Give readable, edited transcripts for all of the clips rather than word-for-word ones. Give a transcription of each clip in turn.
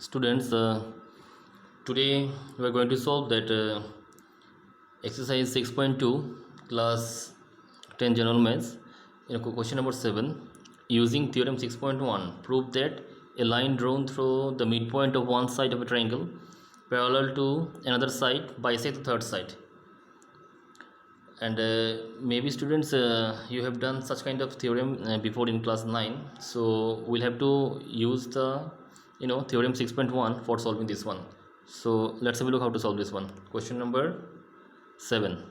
Students, today we are going to solve that exercise 6.2 class 10 general maths. Question number 7, using theorem 6.1, prove that a line drawn through the midpoint of one side of a triangle parallel to another side bisects the third side. And maybe students, you have done such kind of theorem before in class 9, so we'll have to use the theorem 6.1 for solving this one. So let's have a look how to solve this one. Question number 7.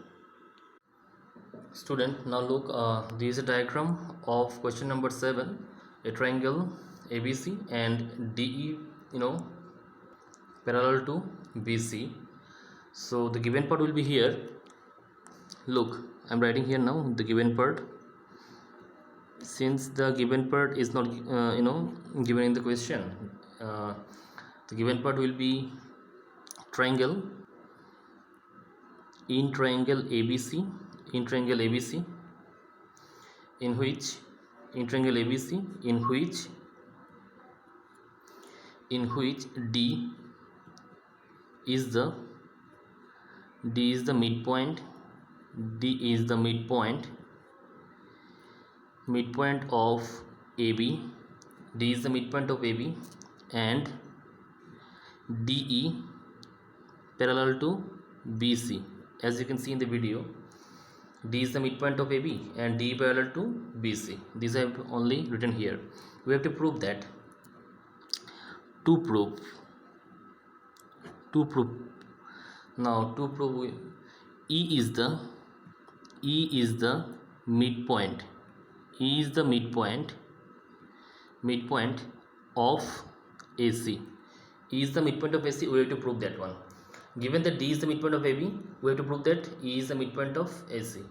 Student, now look, this is a diagram of question number 7. A triangle ABC and DE parallel to BC. So the given part will be here. Look, I'm writing here now the given part. Since the given part is not given in the question, the given part will be triangle ABC, in triangle ABC in which D is the midpoint. D is the midpoint of AB. D is the midpoint of AB and DE parallel to BC. As you can see in the video, D is the midpoint of AB and DE parallel to BC. These I have only written here. We have to prove that. To prove now, to prove E is the midpoint. E is the midpoint of AC. E is the midpoint of AC. We have to prove that one. Given that D is the midpoint of AB, we have to prove that E is the midpoint of AC.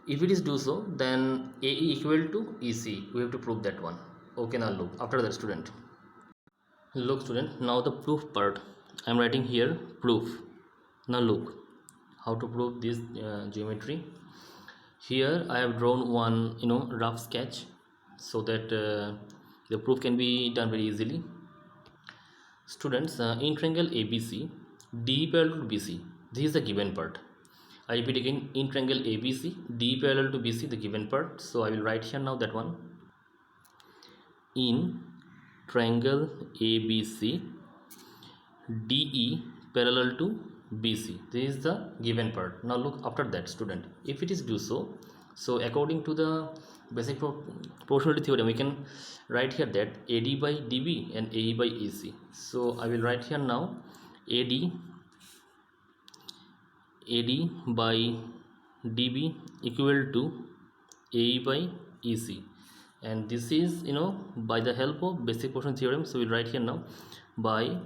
If it is do so, then AE equal to EC. We have to prove that one. Okay, now look. After that, student. Look, student. Now the proof part. I am writing here proof. Now look how to prove this geometry. Here I have drawn one rough sketch so that the proof can be done very easily. Students, in triangle ABC, D parallel to BC, this is the given part. I repeat again, in triangle ABC, D parallel to BC, the given part. So I will write here now that one. In triangle ABC, DE parallel to BC, this is the given part. Now look after that, student. If it is do so, according to the basic proportionality theorem, we can write here that AD by DB and AE by EC. So I will write here now AD by DB equal to AE by EC, and this is by the help of basic proportionality theorem. So we'll write here now by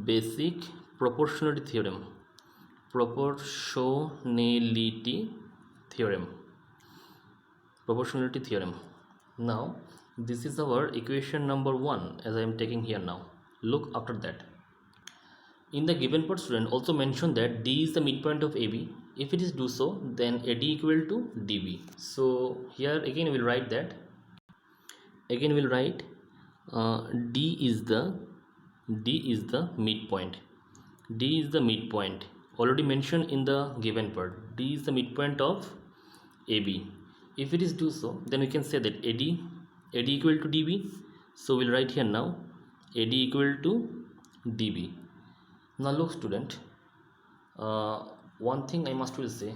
basic proportionality theorem. Now this is our equation number 1 as I am taking here now. Look after that. In the given part, student, also mention that D is the midpoint of AB. If it is do so, then AD equal to DB. So here again we will write that. Again we will write D is the midpoint. D is the midpoint already mentioned in the given part. D is the midpoint of AB. If it is do so, then we can say that AD equal to DB. So we'll write here now AD equal to DB. Now look, student, one thing I must will say.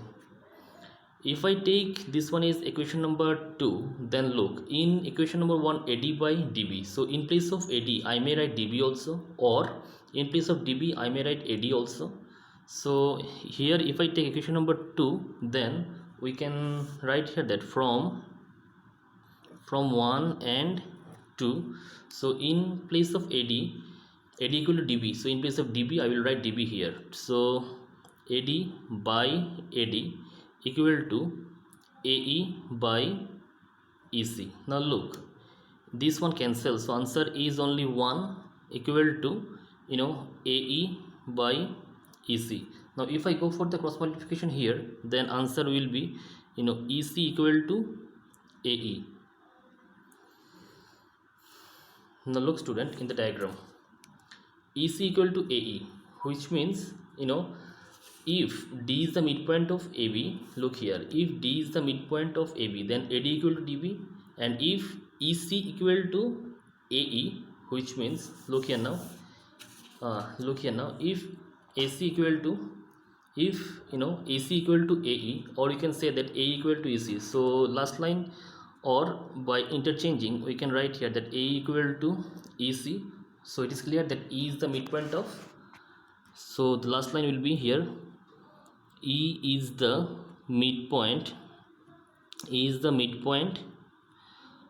If I take this one is equation number 2, then look, in equation number 1, AD by DB. So in place of AD, I may write DB also, or in place of DB, I may write AD also. So here, if I take equation number 2, then we can write here that from 1 and 2. So in place of AD equal to DB. So in place of DB, I will write DB here. So AD by AD equal to AE by EC. Now look, this one cancels. So answer is only 1 equal to AE by EC. Now if I go for the cross multiplication here, then answer will be EC equal to AE. Now look, student, in the diagram. EC equal to AE, which means, if D is the midpoint of AB, look here, if D is the midpoint of AB, then AD equal to DB, and if EC equal to AE, which means, look here now, if AC equal to, AC equal to AE, or you can say that A equal to EC. So last line, or by interchanging, we can write here that A equal to EC. So it is clear that E is the midpoint of, so the last line will be here, E is the midpoint,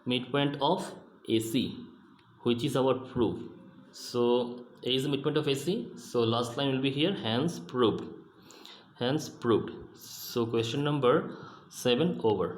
midpoint of AC, which is our proof. So A is the midpoint of AC, so last line will be here, hence proved. So question number 7 over.